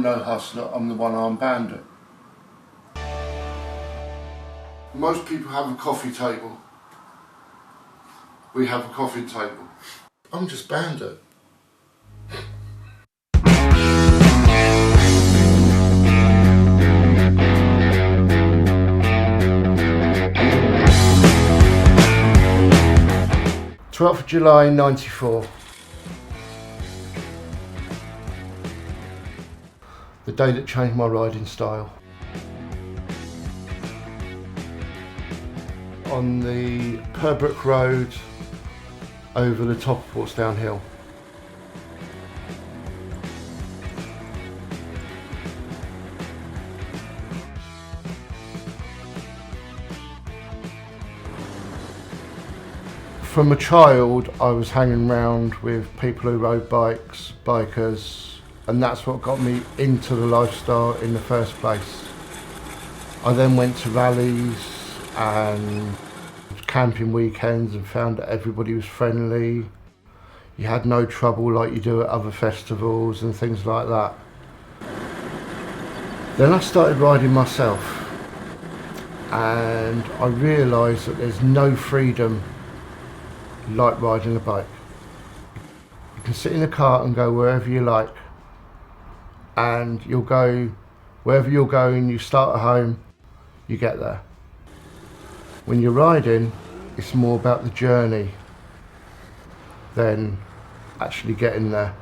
I'm no hustler, I'm the one-armed bandit. Most people have a coffee table. We have a coffee table. I'm just Bandit. July 94. The day that changed my riding style. On the Purbrick Road over the top of Portsdown Hill. From a child, I was hanging around with people who rode bikes, bikers, and that's what got me into the lifestyle in the first place. I then went to rallies and camping weekends and found that everybody was friendly. You had no trouble like you do at other festivals and things like that. Then I started riding myself and I realised that there's no freedom like riding a bike. You can sit in a car and go wherever you like, and you'll go wherever you're going. You start at home, you get there. When you're riding, it's more about the journey than actually getting there,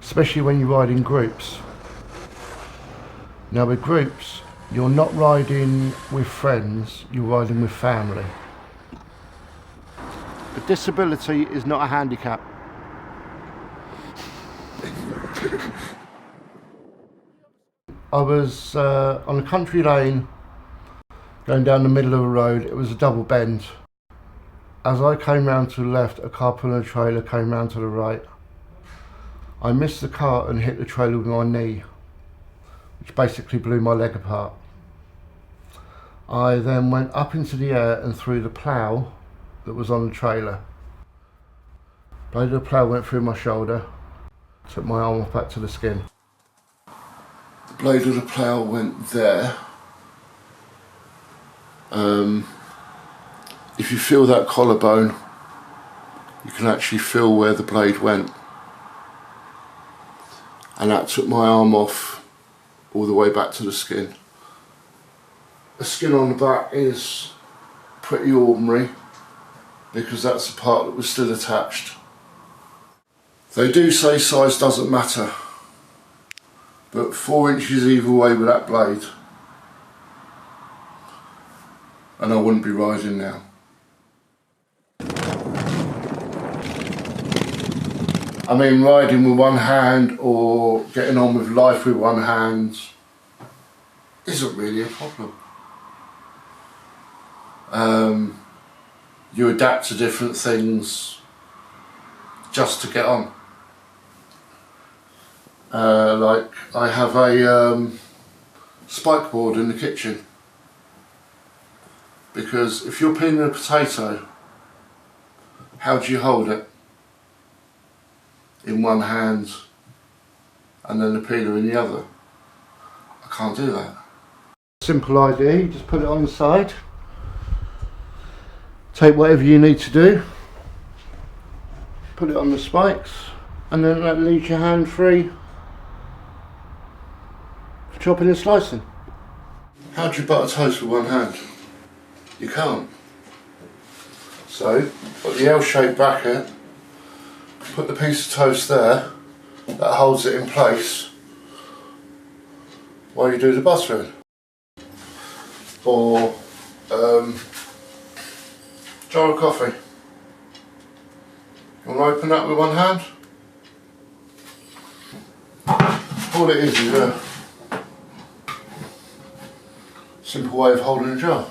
especially when you ride in groups. Now with groups, you're not riding with friends, you're riding with family. A disability is not a handicap. I was on a country lane going down the middle of a road. It was a double bend. As I came round to the left, a car pulling a trailer came round to the right. I missed the car and hit the trailer with my knee, which basically blew my leg apart. I then went up into the air and threw the plough that was on the trailer. Blade of the plough went through my shoulder, took my arm off back to the skin. The blade of the plough went there. If you feel that collarbone, you can actually feel where the blade went. And that took my arm off all the way back to the skin. The skin on the back is pretty ordinary, because that's the part that was still attached. They do say size doesn't matter, but 4 inches either way with that blade, and I wouldn't be riding now. I mean, riding with one hand or getting on with life with one hand isn't really a problem. You adapt to different things just to get on. Like I have a spike board in the kitchen, because if you're peeling a potato, how do you hold it? In one hand and then the peeler in the other. I can't do that. Simple idea, you just put it on the side. Take whatever you need to do, put it on the spikes, and then that leaves your hand free for chopping and slicing. How do you butter toast with one hand? You can't. So, put the L-shaped bracket, put the piece of toast there, that holds it in place while you do the buttering. Or jar of coffee. You want to open that with one hand? All it is a simple way of holding a jar.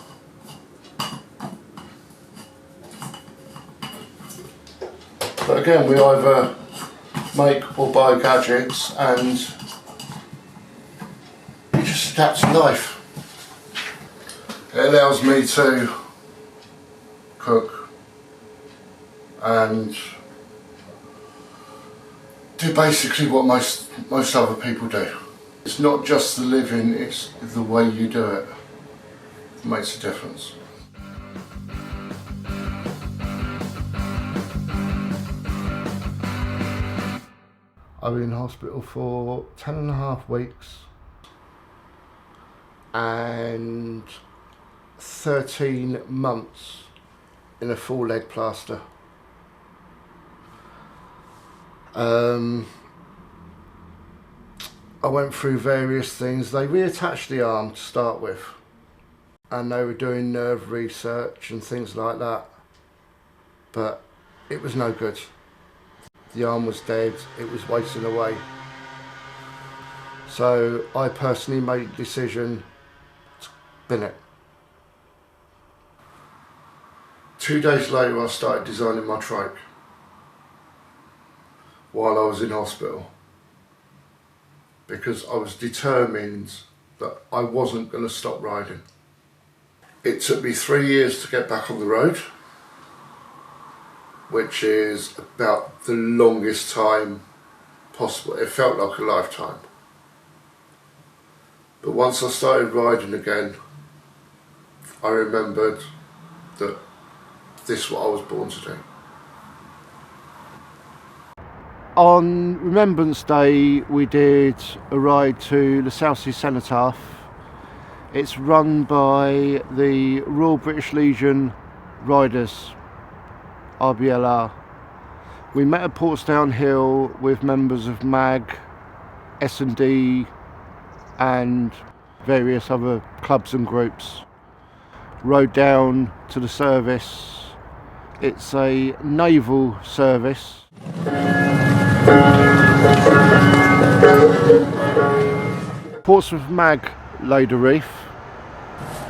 But again, we either make or buy gadgets and you just adapt to life. It allows me to cook and do basically what most other people do. It's not just the living, it's the way you do it. It makes a difference. I was in hospital for 10.5 weeks and 13 months in a full leg plaster. I went through various things. They reattached the arm to start with, and they were doing nerve research and things like that, but it was no good. The arm was dead, it was wasting away. So I personally made the decision to bin it. 2 days later I started designing my trike while I was in hospital, because I was determined that I wasn't going to stop riding. It took me 3 years to get back on the road, which is about the longest time possible. It felt like a lifetime. But once I started riding again, I remembered that this is what I was born to do. On Remembrance Day we did a ride to the South Sea Cenotaph. It's run by the Royal British Legion Riders, RBLR. We met at Portsdown Hill with members of MAG, S&D and various other clubs and groups. Rode down to the service. It's a naval service. Portsmouth MAG laid a reef.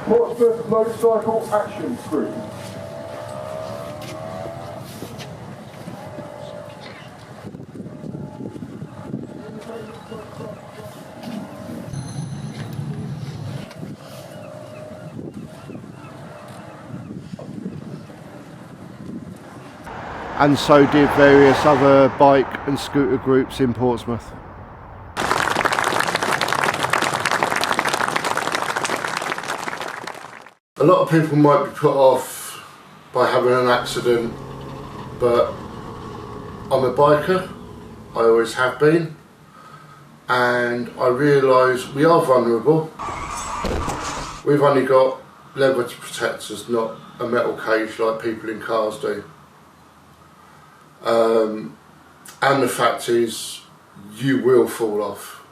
Portsmouth Motorcycle Action Group. And so did various other bike and scooter groups in Portsmouth. A lot of people might be put off by having an accident, but I'm a biker, I always have been, and I realise we are vulnerable. We've only got leather to protect us, not a metal cage like people in cars do. And the fact is, you will fall off.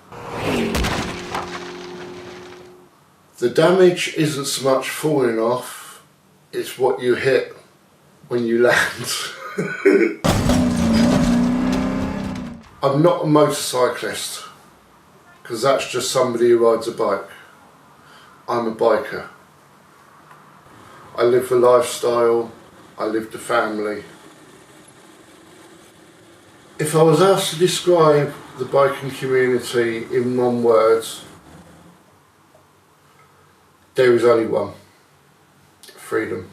The damage isn't so much falling off, it's what you hit when you land. I'm not a motorcyclist, because that's just somebody who rides a bike. I'm a biker. I live the lifestyle, I live the family. If I was asked to describe the biking community in one word, there is only one: freedom.